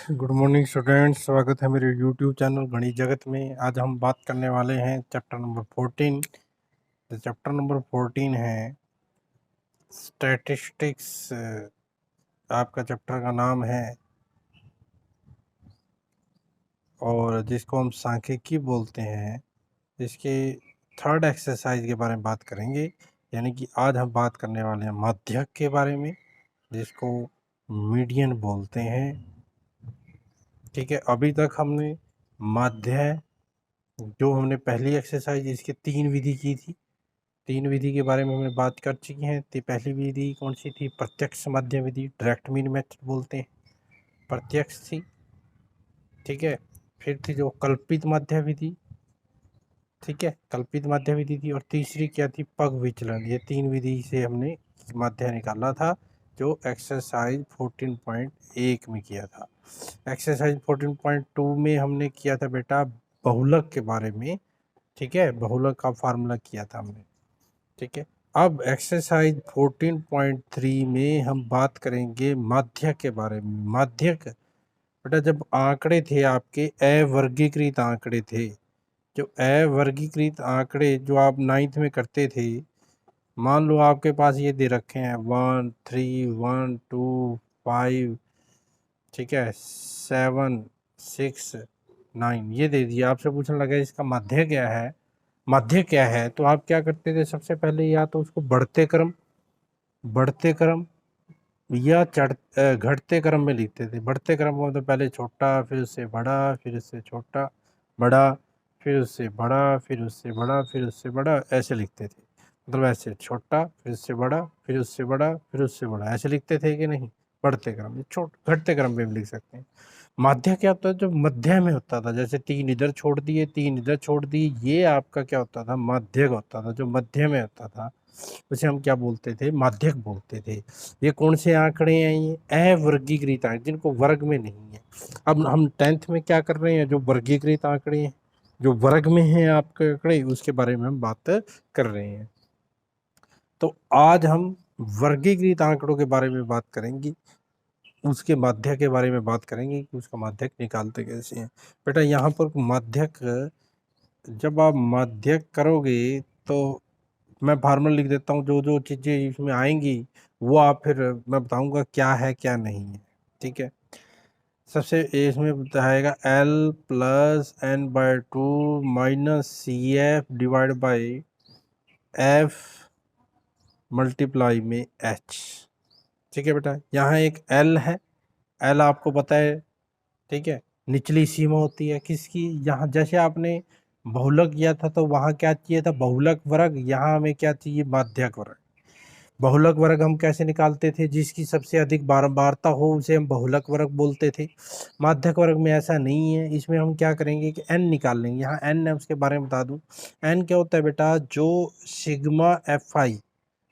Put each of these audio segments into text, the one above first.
Good morning students, स्वागत है मेरे यूट्यूब चैनल गणित जगत में। आज हम बात करने वाले हैं चैप्टर नंबर 14। तो चैप्टर नंबर 14 है स्टैटिस्टिक्स। आपका चैप्टर का नाम है और जिसको हम सांख्यिकी बोलते हैं। इसके थर्ड एक्सरसाइज के बारे में बात करेंगे। यानी कि आज हम बात करने वाले हैं माध्यक के बारे में, जिसको मीडियन बोलते हैं। ठीक है, अभी तक हमने माध्य जो हमने पहली एक्सरसाइज इसके 3 विधि की थी, 3 विधि के बारे में हमने बात कर चुकी हैं। तो पहली विधि कौन सी थी? प्रत्यक्ष माध्य विधि, डायरेक्ट मीन मेथड बोलते हैं, प्रत्यक्ष थी। ठीक है, फिर थी जो कल्पित माध्य विधि। ठीक है, कल्पित माध्य विधि थी। और तीसरी क्या थी? पग विचलन। ये 3 विधि से हमने माध्य निकाला था, जो एक्सरसाइज 14.1 में किया था। एक्सरसाइज 14.2 में हमने किया था बेटा बहुलक के बारे में। ठीक है, बहुलक का फार्मूला किया था हमने। ठीक है, अब एक्सरसाइज 14.3 में हम बात करेंगे माध्यक के बारे में। माध्यक बेटा जब आंकड़े थे आपके अवर्गीकृत आंकड़े थे, जो अवर्गीकृत आंकड़े जो आप 9th में करते थे, मान लो आपके पास ये दे रखे हैं 1 3 1 2 5, ठीक है, 7 6 9, ये दे दिया। आपसे पूछने लगा इसका माध्य क्या है, माध्य क्या है, तो आप क्या करते थे? सबसे पहले या तो उसको बढ़ते क्रम या घटते क्रम में लिखते थे। बढ़ते क्रम में तो पहले छोटा, फिर उससे बड़ा, फिर उससे छोटा, बड़ा, फिर उससे बड़ा, फिर उससे बड़ा, फिर उससे बड़ा, ऐसे लिखते थे। मतलब ऐसे छोटा, फिर उससे बड़ा, फिर उससे बड़ा, फिर उससे बड़ा, ऐसे लिखते थे कि नहीं? बढ़ते क्रम में। घटते क्रम में भी लिख सकते हैं। माध्य क्या होता है? जो मध्य में होता था, जैसे 3 इधर छोड़ दिए, 3 इधर छोड़ दिए, ये आपका क्या होता था? माध्यक होता था। जो मध्य में होता था उसे हम क्या बोलते थे? माध्यक बोलते थे। ये कौन से आंकड़े हैं? ये अवर्गीकृत आंकड़े, जिनको वर्ग में नहीं है। अब हम 10th में क्या कर रहे हैं? जो वर्गीकृत आंकड़े हैं, जो वर्ग में हैं आपके आंकड़े, उसके बारे में हम बात कर रहे हैं। तो आज हम वर्गीकृत आंकड़ों के बारे में बात करेंगे, उसके माध्यक के बारे में बात करेंगे कि उसका माध्यक निकालते कैसे हैं। बेटा यहाँ पर माध्यक, जब आप माध्यक करोगे तो मैं फार्मूला लिख देता हूँ। जो जो चीज़ें इसमें आएंगी वो आप फिर मैं बताऊंगा क्या है क्या नहीं है। ठीक है, सबसे इसमें बताएगा L plus n/2 minus CF divide by F multiply में H। ठीक है बेटा, यहाँ एक L है, L आपको पता है। ठीक है, निचली सीमा होती है किसकी? यहाँ जैसे आपने बहुलक किया था तो वहाँ क्या चाहिए था? बहुलक वर्ग। यहाँ हमें क्या चाहिए? माध्यक वर्ग। बहुलक वर्ग हम कैसे निकालते थे? जिसकी सबसे अधिक बारंबारता हो उसे हम बहुलक वर्ग बोलते थे। माध्यक वर्ग में ऐसा नहीं है। इसमें हम क्या करेंगे कि n निकाल लेंगे। यहाँ n है, उसके बारे में बता दूं। n क्या होता है बेटा? जो सिग्मा fi,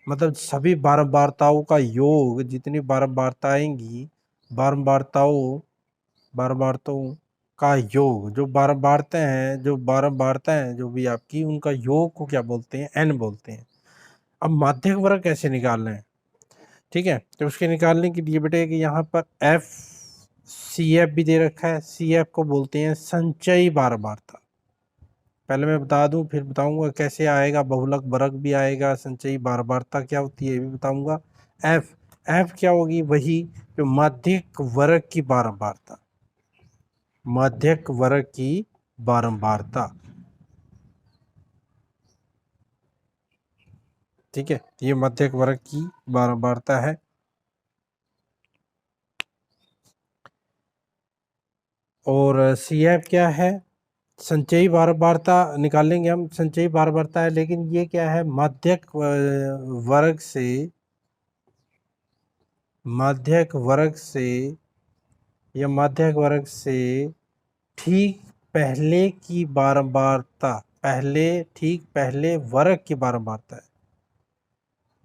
मतलब सभी बारंबारताओं का योग, जितनी बारंबारता आएंगी, बारंबारताओं बारंबारताओं का योग, जो बारंबारता हैं जो भी आपकी, उनका योग को क्या बोलते हैं? n बोलते हैं। अब माध्यक वर्ग कैसे निकालना है? ठीक है, तो उसके निकालने के लिए बेटे कि यहाँ पर एफ सी एफ भी दे रखा है। सी एफ को बोलते हैं संचयी बारंबारता। पहले मैं बता दूं, फिर बताऊंगा कैसे आएगा। बहुलक वर्ग भी आएगा, संचयी बारंबारता क्या होती है ये भी बताऊंगा। एफ एफ क्या होगी? वही जो माध्यक वर्ग की बारंबारता, माध्यक वर्ग की बारंबारता। ठीक है, ये माध्यक वर्ग की बारंबारता है। और सी एफ क्या है? संचयी बारंबारता निकालेंगे हम। संचयी बारंबारता है, लेकिन ये क्या है? वर्ग से माध्यक वर्ग से या माध्यक वर्ग से ठीक पहले की बारंबारता, ठीक पहले वर्ग की बारंबारता है।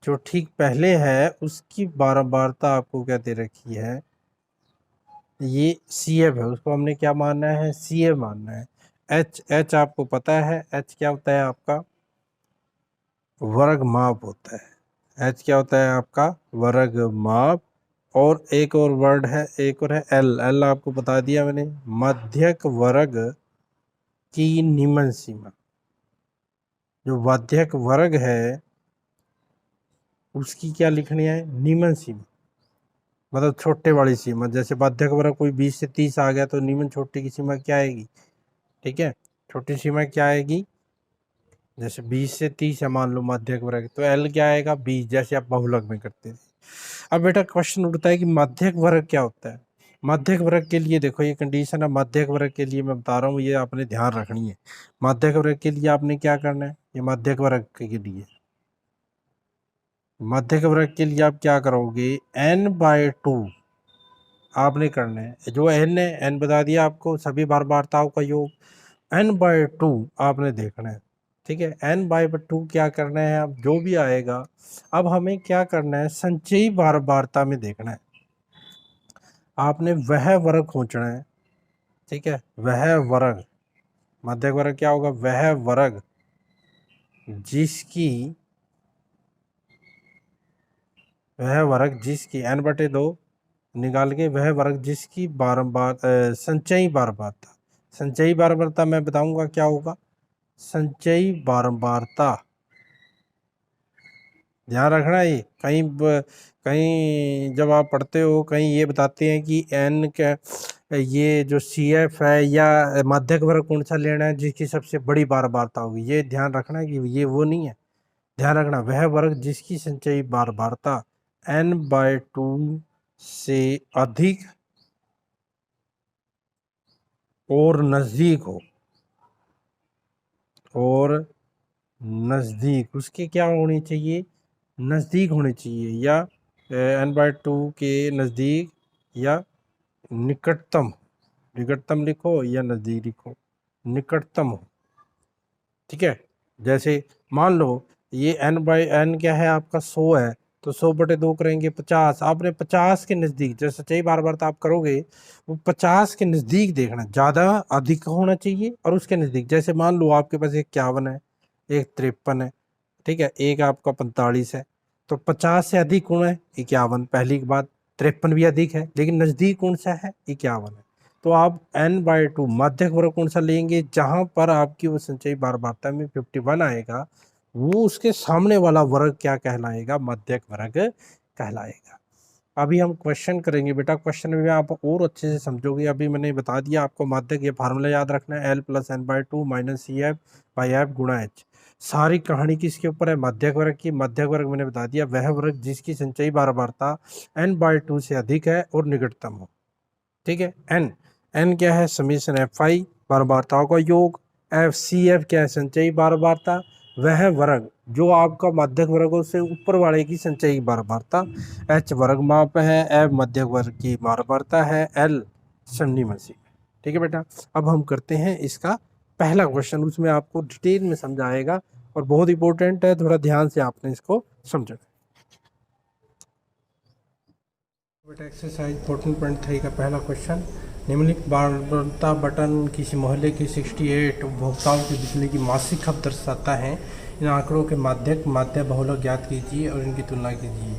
जो ठीक पहले है उसकी बारंबारता आपको क्या दे रखी है? ये सी एफ है, उसको हमने क्या मानना है? सी एफ मानना है। एच आपको पता है, एच क्या होता है आपका? वर्ग माप होता है। एच क्या होता है आपका? वर्ग माप और एक और वर्ड है, एक और है एल। एल आपको बता दिया मैंने, मध्यक वर्ग की निम्न सीमा। जो मध्यक वर्ग है उसकी क्या लिखनी है, निम्न सीमा, मतलब छोटे वाली सीमा। जैसे मध्यक वर्ग कोई 20 से 30 आ गया तो निम्न छोटे की सीमा क्या आएगी, ठीक है, छोटी सीमा क्या आएगी, जैसे 20 से 30 है मान लो मध्यक वर्ग, तो एल क्या आएगा 20, जैसे आप बहुलक में करते थे। अब बेटा क्वेश्चन उठता है कि मध्यक वर्ग क्या होता है। मध्यक वर्ग के लिए देखो ये कंडीशन है, मध्यक वर्ग के लिए मैं बता रहा हूँ, ये आपने ध्यान रखनी है। मध्यक वर्ग के लिए आपने क्या करना है, ये मध्यक वर्ग के लिए, मध्यक वर्ग के लिए आप क्या करोगे, n/2 आपने करना है। जो n है, n बता दिया आपको, सभी बारबारताओं का योग, n/2 आपने देखना है, ठीक है। n/2 क्या करना है, अब जो भी आएगा, अब हमें क्या करना है, संचयी बारबारता में देखना है। आपने वह वर्ग खोजना है, ठीक है, वह वर्ग, मध्यक वर्ग क्या होगा, वह वर्ग जिसकी, वह वर्ग जिसकी n/2 निकाल के, वह वर्ग जिसकी बारंबार संचयी बारंबारता, संचयी बारंबारता मैं बताऊंगा क्या होगा, संचयी बारंबारता, ध्यान रखना। ये कहीं जब आप पढ़ते हो कहीं ये बताते हैं कि n का ये जो CF है या मध्यक वर्ग कौन सा लेना है जिसकी सबसे बड़ी बारंबारता होगी, ये ध्यान रखना कि ये वो नहीं है। ध्यान रखना, वह वर्ग जिसकी संचयी बारंबारता n/2 से अधिक और नज़दीक हो, और नज़दीक उसके क्या होनी चाहिए, नज़दीक होनी चाहिए, या n/2 के नज़दीक, या निकटतम, निकटतम लिखो या नज़दीक लिखो, निकटतम हो, ठीक है। जैसे मान लो ये n/n क्या है आपका 100 है, तो 100/2 करेंगे 50, आपने 50 के नज़दीक, जैसे सही बार बार तो आप करोगे, वो 50 के नज़दीक देखना, ज़्यादा अधिक होना चाहिए और उसके नज़दीक। जैसे मान लो आपके पास एक 51 है, एक 53 है, ठीक है, एक आपका 45 है, तो 50 से अधिक कौन है, 51, पहली बात। 53 भी अधिक है, लेकिन नज़दीक कौन सा है, 51 है। तो आप n/2 मध्यक वर्ग कौन सा लेंगे, जहां पर आपकी वो संचयी बारंबारता में 51 आएगा, वो उसके सामने वाला वर्ग क्या कहलाएगा, मध्यक वर्ग कहलाएगा। अभी हम क्वेश्चन करेंगे बेटा, क्वेश्चन में आप और अच्छे से समझोगे। अभी मैंने बता दिया आपको मध्यक, ये फार्मूला याद रखना है, L + n/2 - CF/F × H। सारी कहानी किसके ऊपर है, मध्यक वर्ग की। मध्यक वर्ग मैंने बता दिया, वह वर्ग जिसकी संचयी बारंबारता n/2 से अधिक है और निकटतम हो, ठीक है। n क्या है, समीशन FI बारंबारताओं का योग, FCF क्या है, संचयी बारंबारता, वह वर्ग जो आपका मध्यक वर्गों से ऊपर वाले की संचयी बारंबारता, H वर्ग माप है, F मध्यक वर्ग की बारंबारता है, L निम्न सीमा, ठीक है बेटा। अब हम करते हैं इसका पहला क्वेश्चन, उसमें आपको डिटेल में समझाएगा और बहुत इंपॉर्टेंट है, थोड़ा ध्यान से आपने इसको समझना। बेटा एक्सरसाइज 14.3 का पहला क्वेश्चन, निम्नलिखित बारंबारता बटन किसी मोहल्ले के 68 उपभोक्ताओं की बिजली की मासिक खपत दर्शाता है। इन आंकड़ों के माध्यक माध्य बहुलक ज्ञात कीजिए और इनकी तुलना कीजिए।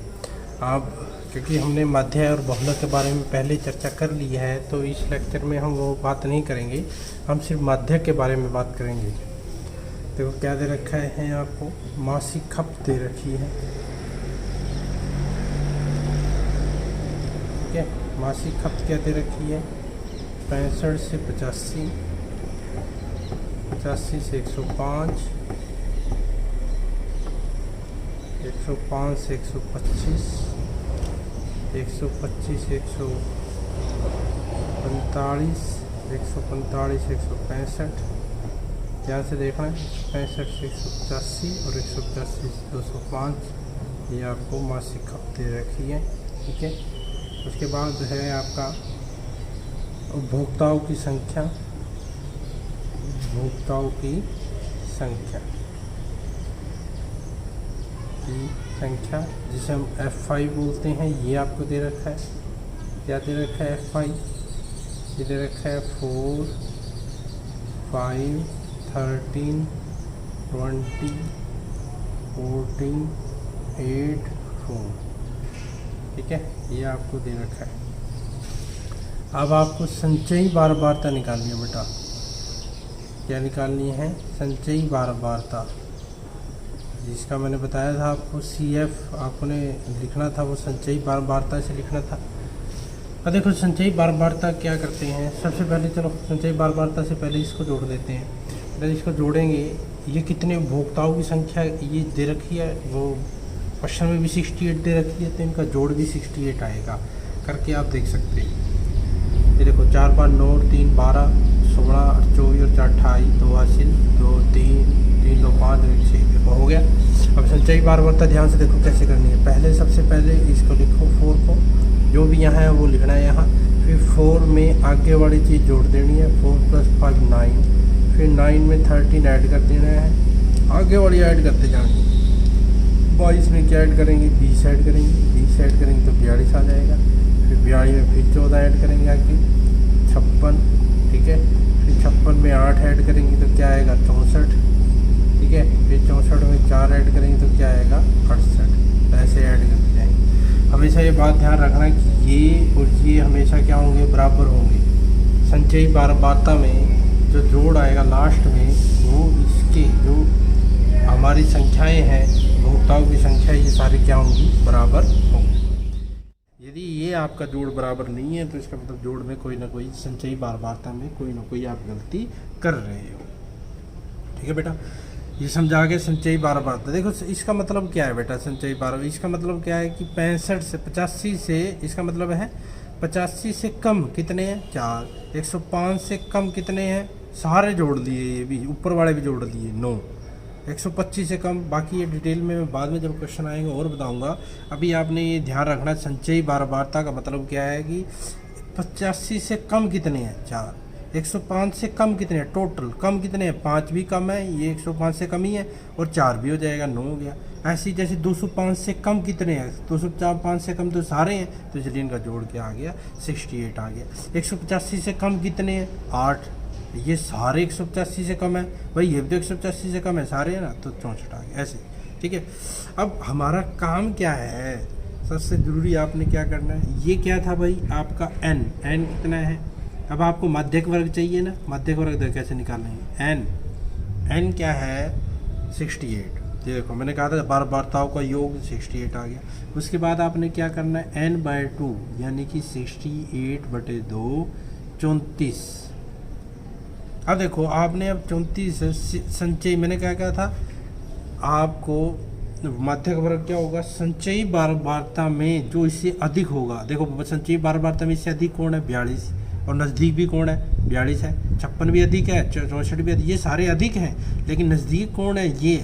आप क्योंकि हमने माध्य और बहुलक के बारे में पहले चर्चा कर ली है, तो इस लेक्चर में हम वो बात नहीं करेंगे, हम सिर्फ माध्यक के बारे में बात करेंगे। देखो क्या दे रखा है आपको, मासिक खपत दे रखी है, ठीक है। मासिक खपत क्या दे रखी है, 65 से 85, 85 से 105, 105 से 125, 125 से 145, 145 से 165, ध्यान से देखना है, 65 से 185 और 185 से 205, ये आपको मासिक खपत दे रखी है, ठीक है। उसके बाद है आपका उपभोक्ताओं की संख्या, उपभोक्ताओं की संख्या जिसे हम F5 बोलते हैं, ये आपको दे रखा है। क्या दे रखा है, F5 ये दे रखा है 4, 5, 13, 20, 14, 8, 4, ठीक है, ये आपको दे रखा है। अब आपको संचयी बारंबारता निकालनी है बेटा। क्या निकालनी है? संचयी बारंबारता, जिसका मैंने बताया था आपको CF आपने लिखना था, वो संचयी बारंबारता से लिखना था। अब देखो संचयी बारंबारता क्या करते हैं, सबसे पहले चलो संचयी बारंबारता से पहले इसको जोड़ देते हैं। पहले इसको जोड़ेंगे, ये कितने उपभोक्ताओं की संख्या ये दे रखी है, वो क्वेश्चन में भी 68 दे रखी है, तो इनका जोड़ भी 68 आएगा। करके आप देख सकते हैं, ये देखो 4 5 9 3 12 16 और 24 और 4 28 2 हासिल 2 3 3 2 5 6 देखो हो गया। अब संचयी बारंबारता ध्यान से देखो कैसे करनी है। पहले सबसे पहले इसको लिखो 4 को, जो भी यहाँ है वो लिखना है यहाँ, फिर 4 में आगे वाली चीज़ जोड़ देनी है, 4 + 5 9, फिर 9 में 13 ऐड कर देना है, आगे वाली ऐड करते जाएंगे। 22 में क्या ऐड करेंगे? 20 ऐड करेंगे, 20 ऐड करेंगे तो 42 आ जाएगा, फिर 42 में फिर 14 ऐड करेंगे आगे 56, ठीक है, फिर 56 में 8 ऐड करेंगे तो क्या आएगा? 64, ठीक है, फिर 64 में 4 ऐड करेंगे तो क्या आएगा? 68। ऐसे ऐड करते जाएंगे। हमेशा ये बात ध्यान रखना कि ये और ये हमेशा क्या होंगे? बराबर होंगे। संचयी बारंबारता में जो जोड़ आएगा लास्ट में, वो इसके जो हमारी संख्याएं हैं, उपभोक्ताओं की संख्या, ये सारी क्या होंगी? बराबर होंगी। यदि ये आपका जोड़ बराबर नहीं है तो इसका मतलब जोड़ में कोई ना कोई, संचयी बारंबारता में कोई ना कोई आप गलती कर रहे हो। ठीक है बेटा, ये समझा के संचयी बारंबारता। देखो इसका मतलब क्या है बेटा? संचयी बारंबारता इसका मतलब क्या है कि 65 से 85 से, इसका मतलब है 85 से कम कितने हैं? 4। 105 से कम कितने हैं? सारे जोड़ दिए, ये भी ऊपर वाले भी जोड़ दिए 9। 125 से कम, बाकी ये डिटेल में मैं बाद में जब क्वेश्चन आएंगे और बताऊंगा। अभी आपने ये ध्यान रखना, संचयी बारंबारता का मतलब क्या है कि 85 से कम कितने हैं? 4। 105 से कम कितने हैं? टोटल कम कितने हैं? 5 भी कम है, ये 105 से कम ही है, और 4 भी हो जाएगा, 9 हो गया। ऐसे जैसे 205 से कम कितने हैं? 205 से कम तो सारे हैं, तो इसलिए इनका जोड़ क्या आ गया? 68 आ गया। 185 से कम कितने हैं? 8, ये सारे 185 से कम है भाई, ये भी तो 185 से कम है, सारे हैं ना, तो 64 आ गया ऐसे। ठीक है, अब हमारा काम क्या है? सबसे ज़रूरी आपने क्या करना है, ये क्या था भाई आपका n कितना है? अब आपको माध्यक वर्ग चाहिए ना, माध्यक वर्ग कैसे निकालेंगे? n क्या है? 68। देखो मैंने कहा था बारंबारताओं का योग 68 आ गया। उसके बाद आपने क्या करना है? n/2 यानी कि 68/2 34। अब देखो आपने अब 34 संचयी, मैंने क्या कहा था आपको? माध्यक वर्ग क्या होगा? संचयी बारंबारता में जो इससे अधिक होगा। देखो संचयी बारंबारता में इससे अधिक कौन है? 42, और नज़दीक भी कौन है? 42 है। 56 भी अधिक है, 64 भी अधिक, ये सारे अधिक हैं, लेकिन नज़दीक कौन है? ये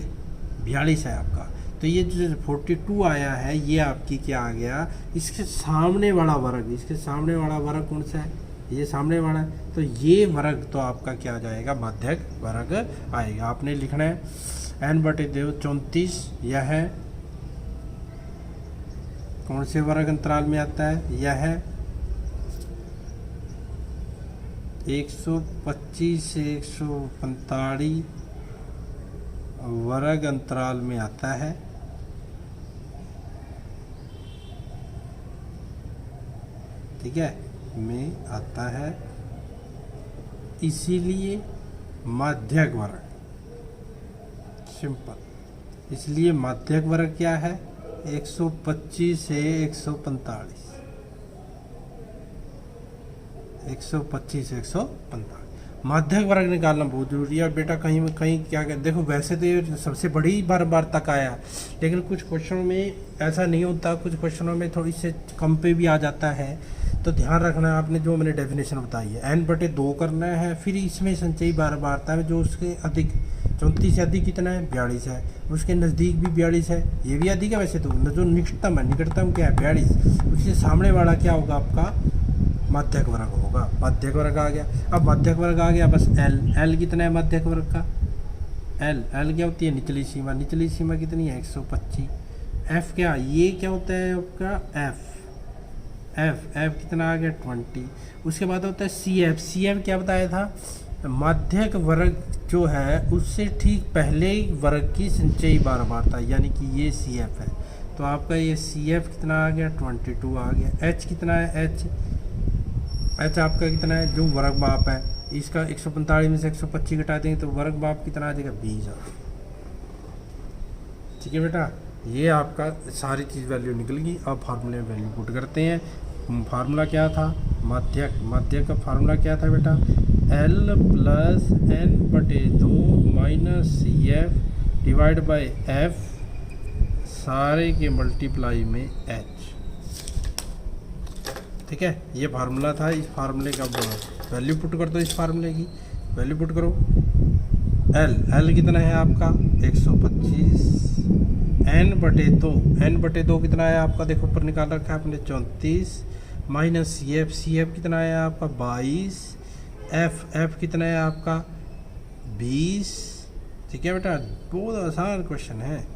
42 है आपका। तो ये जो 42 आया है, ये आपकी क्या आ गया? इसके सामने वाला वर्ग, इसके सामने वाला वर्ग कौन सा है? ये सामने वाला है, तो ये वर्ग तो आपका क्या आ जाएगा? माध्यक वर्ग आएगा। आपने लिखना है n/2 34, यह है कौन से वर्ग अंतराल में आता है? यह है 125 से 145 वर्ग अंतराल में आता है। ठीक है, में आता है, इसीलिए माध्यक वर्ग, सिंपल। इसलिए माध्यक वर्ग क्या है? 125 से 145, 125 से 145 माध्यक वर्ग निकालना बहुत जरूरी है। और बेटा कहीं कहीं क्या कहते, देखो वैसे तो ये सबसे बड़ी बारंबारता का आया, लेकिन कुछ क्वेश्चनों में ऐसा नहीं होता, कुछ क्वेश्चनों में थोड़ी से कम पे भी आ जाता है। तो ध्यान रखना है आपने, जो मैंने डेफिनेशन बताई है, n/2 करना है। फिर इसमें संचयी बारंबारता में जो उसके अधिक, 34 से अधिक कितना है? 42 है। उसके नज़दीक भी 42 है, ये भी अधिक है वैसे तो, जो निकटतम है, निकटतम क्या है? 42। उसके सामने वाला क्या होगा आपका? माध्यक वर्ग होगा। माध्यक वर्ग आ गया। अब माध्यक वर्ग आ गया, बस l कितना है माध्यक वर्ग का? l क्या होती है? निचली सीमा। निचली सीमा कितनी है? 125। f क्या? ये क्या होता है आपका? f कितना आ गया? 20। उसके बाद होता है CF क्या बताया था? माध्यक वर्ग जो है उससे ठीक पहले वर्ग की संचयी बारंबारता, यानी कि ये CF है। तो आपका ये CF कितना आ गया 22 आ गया। H कितना है, H आपका कितना है, जो वर्ग माप है इसका 145 में से 125 घटा देंगे तो वर्ग माप कितना आ जाएगा 20 आ जाएगा। ठीक है बेटा, ये आपका सारी चीज़ वैल्यू निकल गई। अब फार्मूले में वैल्यू पुट करते हैं। फार्मूला क्या था, माध्यक का फार्मूला क्या था बेटा, L plus N/2 minus CF divide by F सारे के मल्टीप्लाई में H। ठीक है, ये फार्मूला था। इस फार्मूले का वैल्यू पुट कर दो, इस फार्मूले की वैल्यू पुट करो। L कितना है आपका 125, N/2 कितना है आपका, देखो ऊपर निकाल रखा है आपने 34 माइनस CF कितना है आपका 22, F कितना है आपका 20। ठीक है बेटा, बहुत आसान क्वेश्चन है।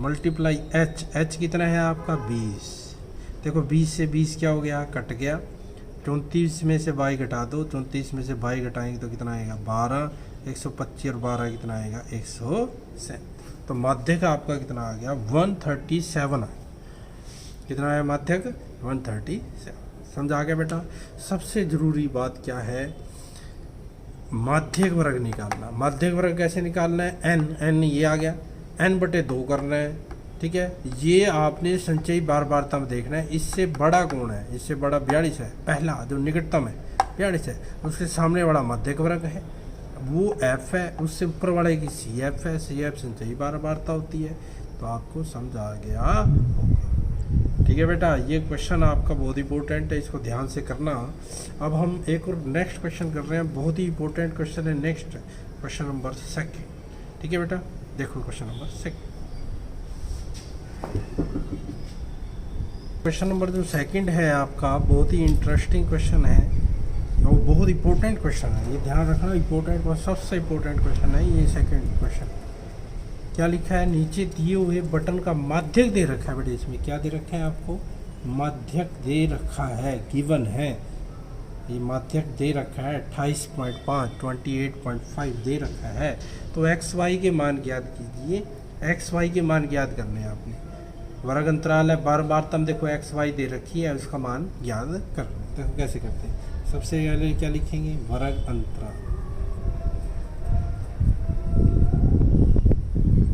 मल्टीप्लाई H कितना है आपका 20। देखो 20 से 20 क्या हो गया, कट गया। 34 में से 22 घटा दो, 34 में से 22 घटाएंगे तो कितना आएगा 12, 125 और 12 कितना आएगा 107। तो माध्यक आपका कितना आ गया 137। कितना आया माध्यक 137। समझ आ गया बेटा। सबसे ज़रूरी बात क्या है, माध्यक वर्ग निकालना। माध्यक वर्ग कैसे निकालना है, n ये आ गया, N/2 करना है। ठीक है, ये आपने संचयी बार बारता में देखना है। इससे बड़ा कौन है, इससे बड़ा 42 है, पहला जो निकटतम है 42 है, उसके सामने वाला माध्यक वर्ग है वो F है, उससे ऊपर वाला की CF है। CF संचयी बार बारता होती है। तो आपको समझ आ गया होगा। ठीक है बेटा, ये क्वेश्चन आपका बहुत इंपॉर्टेंट है, इसको ध्यान से करना। अब हम एक और नेक्स्ट क्वेश्चन कर रहे हैं, बहुत ही इंपॉर्टेंट क्वेश्चन है। Next question number 2। ठीक है बेटा, देखो क्वेश्चन नंबर 2। क्वेश्चन नंबर जो 2 है आपका, बहुत ही इंटरेस्टिंग क्वेश्चन है और बहुत इंपॉर्टेंट क्वेश्चन है। ये ध्यान रखना, इंपॉर्टेंट और सबसे इंपॉर्टेंट क्वेश्चन है ये 2 क्वेश्चन। क्या लिखा है, नीचे दिए हुए बटन का माध्यक दे रखा है बेटे। इसमें क्या दे रखा है आपको, माध्यक दे रखा है, गिवन है। ये माध्यक दे रखा है 28.5 28.5 दे रखा है। तो XY के मान ज्ञात कीजिए। XY के मान ज्ञात करने हैं आपने। वर्ग अंतराल है, बार बारतम देखो XY दे रखी है, उसका मान ज्ञात करना है। देखो कैसे करते हैं। सबसे पहले क्या लिखेंगे, वर्ग अंतराल।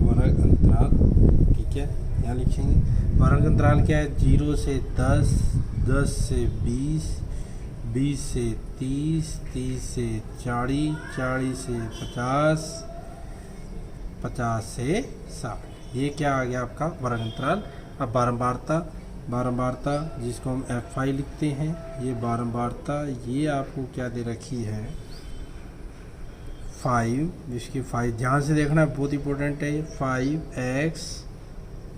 वर्ग अंतराल, ठीक है, यहाँ लिखेंगे। वर्ग अंतराल क्या है, 0 से 10, 10 से 20, 20 से 30, 30 से 40, 40 से 50, 50 से 60। ये क्या आ गया आपका वर्ग अंतराल। अब बारंबारता जिसको हम FI लिखते हैं, ये बारंबारता ये आपको क्या दे रखी है 5, जिसकी 5 ध्यान से देखना है, बहुत इंपॉर्टेंट है। 5x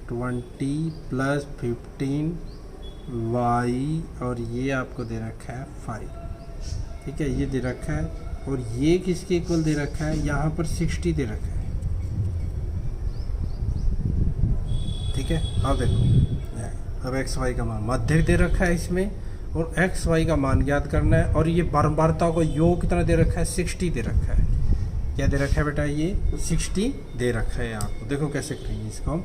20 प्लस 15y और ये आपको दे रखा है 5। ठीक है, ये दे रखा है। और ये किसके इक्वल दे रखा है, यहाँ पर 60 दे रखा है। ठीक है, अब देखो, अब XY का मान माध्यक दे रखा है इसमें, और XY का मान ज्ञात करना है। और ये बारंबारता को योग कितना दे रखा है 60 दे रखा है। क्या दे रखा है बेटा, ये 60 दे रखा है आपको। देखो कैसे करेंगे इसको हम।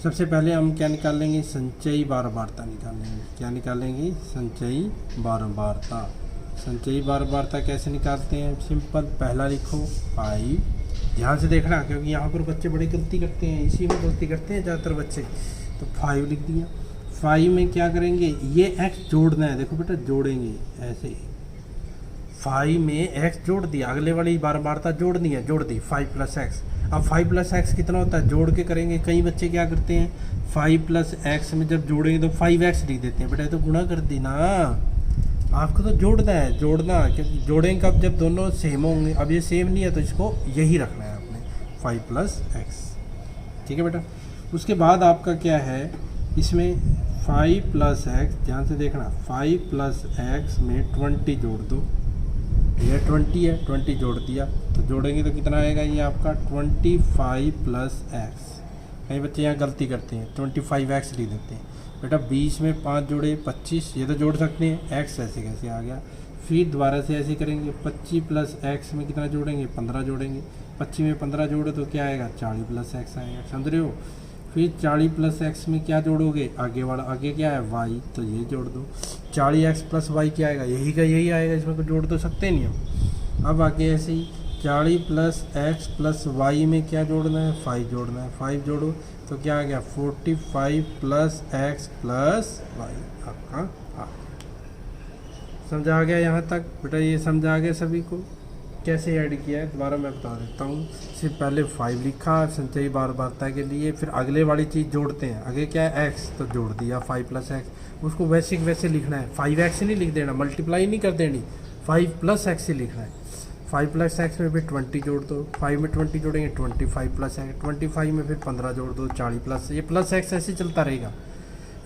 सबसे पहले हम क्या निकाल लेंगे, संचयी बारंबारता निकाल लेंगे। क्या निकालेंगे, संचयी बारंबारता। संचयी बारंबारता कैसे निकालते हैं, सिंपल, पहला लिखो 5। ध्यान से देखना, क्योंकि यहाँ पर बच्चे बड़ी गलती करते हैं, इसी में गलती करते हैं ज़्यादातर बच्चे। तो 5 लिख दिया। 5 में क्या करेंगे, ये x जोड़ना है। देखो बेटा, जोड़ेंगे ऐसे ही। 5 में x जोड़ दिया, अगले वाली बारंबारता जोड़नी है, जोड़ दी 5 + x। अब 5 + x कितना होता है, जोड़ के करेंगे। कई बच्चे क्या करते हैं, 5 + x में जब जोड़ेंगे तो 5x लिख देते हैं। बेटा ये तो गुणा कर दी ना, आपको तो जोड़ना है, जोड़ना, क्योंकि जोड़ेंगे कब, जब दोनों सेम होंगे। अब ये सेम नहीं है तो इसको यही रखना है आपने, 5 + x। ठीक है बेटा, उसके बाद आपका क्या है, इसमें 5 + x, ध्यान से देखना, 5 + x में 20 जोड़ दो। ये 20 है, 20 जोड़ दिया तो जोड़ेंगे तो कितना आएगा, ये आपका 25 + x। कई बच्चे यहाँ गलती करते हैं, 25x लिख देते हैं। बेटा 20 में 5 जोड़े 25, ये तो जोड़ सकते हैं। x ऐसे कैसे आ गया, फिर दोबारा से ऐसे करेंगे। 25 + x में कितना जोड़ेंगे, 15 जोड़ेंगे। 25 में 15 जोड़े तो क्या आएगा, 40 + x आएगा। समझ रहे हो। फिर 40 प्लस एक्स में क्या जोड़ोगे, आगे वाला, आगे क्या है वाई, तो ये जोड़ दो। 40x प्लस वाई क्या आएगा, यही का यही आएगा, इसमें को जोड़ तो सकते नहीं हम। अब आगे ऐसे ही 40 प्लस एक्स प्लस वाई में क्या जोड़ना है, 5 जोड़ना है। 5 जोड़ो तो क्या आ गया, 45 प्लस एक्स प्लस वाई आपका आ गया। समझा आ गया यहाँ तक बेटा, ये समझा आ गया सभी को कैसे ऐड किया है। दोबारा मैं बता देता हूँ, सिर्फ पहले 5 लिखा संचयी बार बारता के लिए, फिर अगले वाली चीज़ जोड़ते हैं। आगे क्या है x, तो जोड़ दिया 5 प्लस एक्स, उसको वैसे वैसे लिखना है। 5x नहीं लिख देना, मल्टीप्लाई नहीं कर देनी, 5 प्लस एक्स ही लिखना है। 5 प्लस एक्स में फिर 20 जोड़ दो, 5 में 20 जोड़ेंगे 25 प्लस एक्स, 25 में फिर 15 जोड़ दो, 40 प्लस, ये प्लस एक्स ऐसे चलता रहेगा।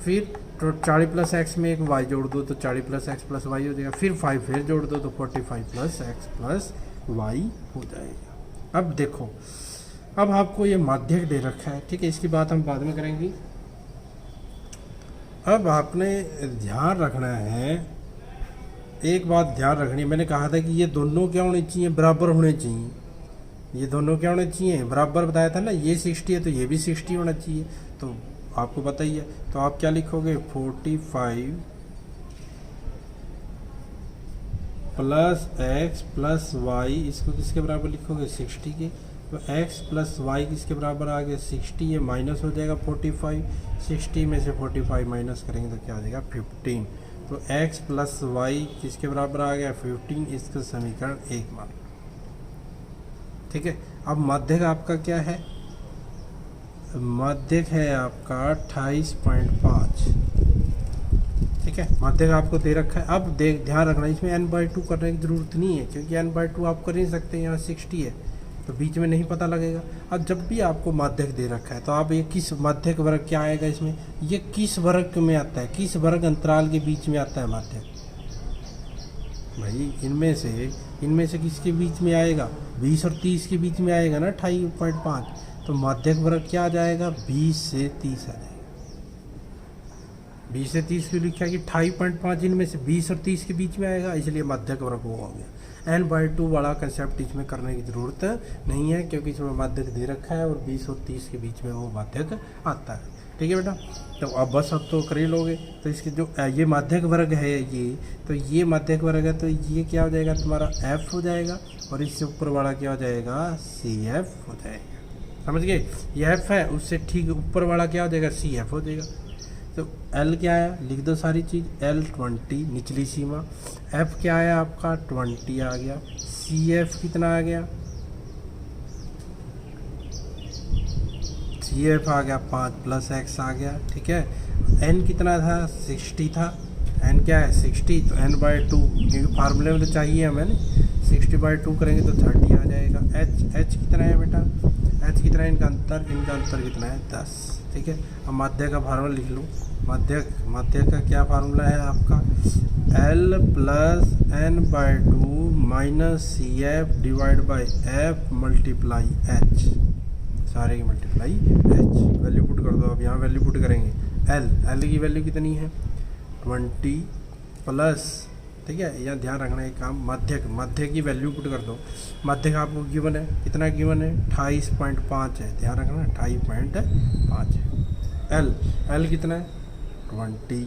फिर तो 40 प्लस एक्स में एक वाई जोड़ दो तो 40 प्लस एक्स प्लस वाई हो जाएगा। फिर 5 फिर जोड़ दो तो 45 प्लस एक्स प्लस वाई हो जाएगा। अब देखो, अब आपको ये माध्यक दे रखा है, ठीक है, इसकी बात हम बाद में करेंगे। अब आपने ध्यान रखना है, एक बात ध्यान रखनी है, मैंने कहा था कि ये दोनों क्या होने चाहिए, बराबर होने चाहिए। ये दोनों क्या होने चाहिए, बराबर बताया था ना, ये 60 है तो ये भी 60 होना चाहिए, तो आपको पता ही है। तो आप क्या लिखोगे, 45 प्लस एक्स प्लस वाई, इसको किसके बराबर लिखोगे, 60 के। तो x प्लस वाई किसके बराबर आ गया, 60, ये माइनस हो जाएगा 45, 60 में से 45 माइनस करेंगे तो क्या आ जाएगा 15। तो x प्लस वाई किसके बराबर आ गया 15, इसका समीकरण 1 मान। ठीक है, अब माध्यक आपका क्या है, माध्यक है आपका 28.5। ठीक है, माध्यक आपको दे रखा है। अब ध्यान रखना, इसमें n/2 करने की ज़रूरत नहीं है, क्योंकि n/2 आप कर नहीं सकते, यहाँ 60 है तो बीच में नहीं पता लगेगा। अब जब भी आपको माध्यक दे रखा है तो आप ये किस माध्यक वर्ग क्या आएगा इसमें, ये किस वर्ग में आता है, किस वर्ग अंतराल के बीच में आता है माध्यक, भाई इनमें से किसके बीच में आएगा, 20 और 30 के बीच में आएगा ना 28.5। तो माध्यक वर्ग क्या आ जाएगा, 20 से 30 आ जाएगा। 20 से 30 की लिखा कि 28.5 इनमें से 20 और 30 के बीच में आएगा, इसलिए माध्यक वर्ग वो हो गया। n/2 वाला कंसेप्ट इसमें करने की ज़रूरत नहीं है, क्योंकि इसमें माध्यक दे रखा है और 20 और 30 के बीच में वो माध्यक आता है। ठीक है बेटा, तो अब बस अब तो कर ही लोगे। तो इसके जो ये माध्यक वर्ग है ये, तो ये माध्यक वर्ग है, तो ये क्या हो जाएगा तुम्हारा f हो जाएगा, और इससे ऊपर वाला क्या हो जाएगा, CF हो जाएगा। समझ गए, ये f है, उससे ठीक ऊपर वाला क्या हो जाएगा, CF हो जाएगा। तो L क्या है, लिख दो सारी चीज़, L 20 निचली सीमा, F क्या है आपका 20 आ गया, CF कितना आ गया, CF आ गया 5 प्लस एक्स आ गया। ठीक है, N कितना था, 60 था, N क्या है 60, तो n/2, क्योंकि फार्मूले में तो चाहिए हमें ना, 60/2 करेंगे तो 30 आ जाएगा। H कितना है बेटा, H कितना है, इनका अंतर कितना है 10। ठीक है, अब माध्यक का फार्मूला लिख लो, माध्यक का क्या फार्मूला है आपका, L plus n/2 minus CF divide by F multiply H, सारे की मल्टीप्लाई H। वैल्यू पुट कर दो, अब यहाँ वैल्यू पुट करेंगे, L की वैल्यू कितनी है 20 प्लस, ठीक है, यहाँ ध्यान रखना एक काम, माध्यक की वैल्यू पुट कर दो। माध्यक आपको गिवन है, कितना गिवन है 28.5 है, ध्यान रखना 28.5 है। L कितना है 20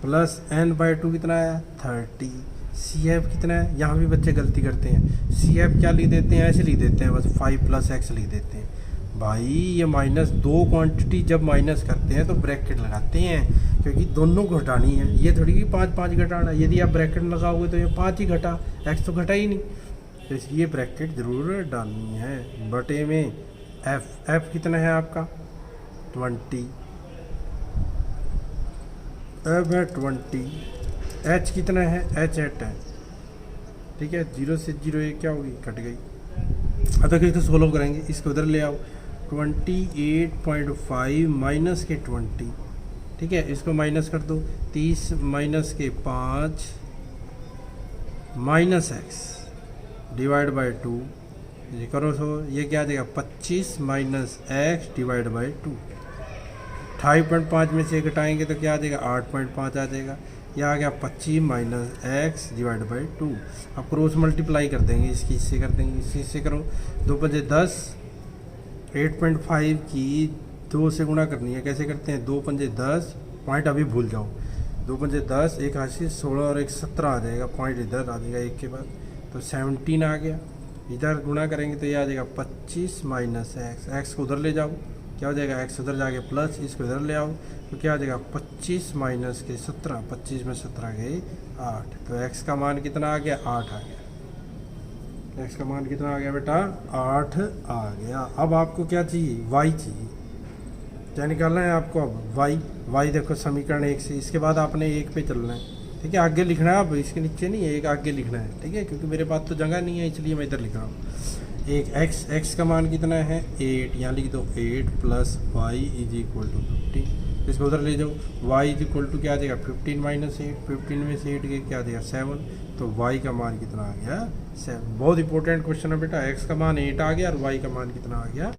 प्लस n/2 कितना है 30, CF कितना है, यहाँ भी बच्चे गलती करते हैं, CF क्या लिख देते हैं, ऐसे लिख देते हैं बस 5 प्लस एक्स लिख देते हैं। भाई ये माइनस, दो क्वांटिटी जब माइनस करते हैं तो ब्रैकेट लगाते हैं, क्योंकि दोनों को घटानी है, ये थोड़ी कि 5 घटाना। यदि आप ब्रैकेट लगाओगे तो ये 5 ही घटा, एक्स तो घटा ही नहीं, तो इसलिए ब्रैकेट ज़रूर डालनी है। बटे में F कितना है आपका 20, F है 20, H कितना है, H 8 है। ठीक है, 0 से 0 ये क्या होगी, कट गई। अब तक इसको सोल्व करेंगे, इसको उधर ले आओ, 28.5 माइनस के 20, ठीक है, इसको माइनस कर दो, 30 माइनस के 5 माइनस एक्स डिवाइड बाई 2, ये करो सो, ये क्या आ जाएगा 25 माइनस एक्स डिवाइड बाई 2। 28.5 में से घटाएंगे तो क्या आ जाएगा 8.5 आ जाएगा। यह आ गया 25 माइनस एक्स डिवाइड बाई 2। अब क्रॉस मल्टीप्लाई कर देंगे, इसकी इससे कर देंगे, इससे करो, 2 × 5 = 10, 8.5 की 2 से गुणा करनी है। कैसे करते हैं, 2 पंजे 10, पॉइंट अभी भूल जाओ, 2 पंजे 10, एक हासिल 16 और एक 17 आ जाएगा, पॉइंट इधर आ जाएगा एक के बाद, तो 17 आ गया। इधर गुणा करेंगे तो ये आ जाएगा 25 माइनस एक्स, एक्स को उधर ले जाओ, क्या हो जाएगा, एक्स उधर जाके प्लस, इसको इधर ले आओ तो क्या आ जाएगा 25 माइनस के 17, 25 में 17 गए 8, तो एक्स का मान कितना आ गया, 8 आ गया। एक्स का मान कितना आ गया बेटा, 8 आ गया। अब आपको क्या चाहिए, वाई चाहिए। क्या निकालना है आपको, अब वाई। वाई देखो समीकरण 1 से, इसके बाद आपने 1 पे चलना है, ठीक है, आगे लिखना है, अब इसके नीचे नहीं है, एक आगे लिखना है, ठीक है, क्योंकि मेरे पास तो जगह नहीं है इसलिए मैं इधर लिख रहा हूँ। एक एक्स का मान कितना है 8, यहाँ लिख दो 8 plus Y is equal to 15, इसको उधर ले जाओ, वाई इज इक्वल टू क्या आ जाएगा 15 माइनस 8, 15 में से 8 के क्या आ जाएगा 7, तो वाई का मान कितना आ गया 7। बहुत इंपॉर्टेंट क्वेश्चन है बेटा, एक्स का मान 8 आ गया और वाई का मान कितना आ गया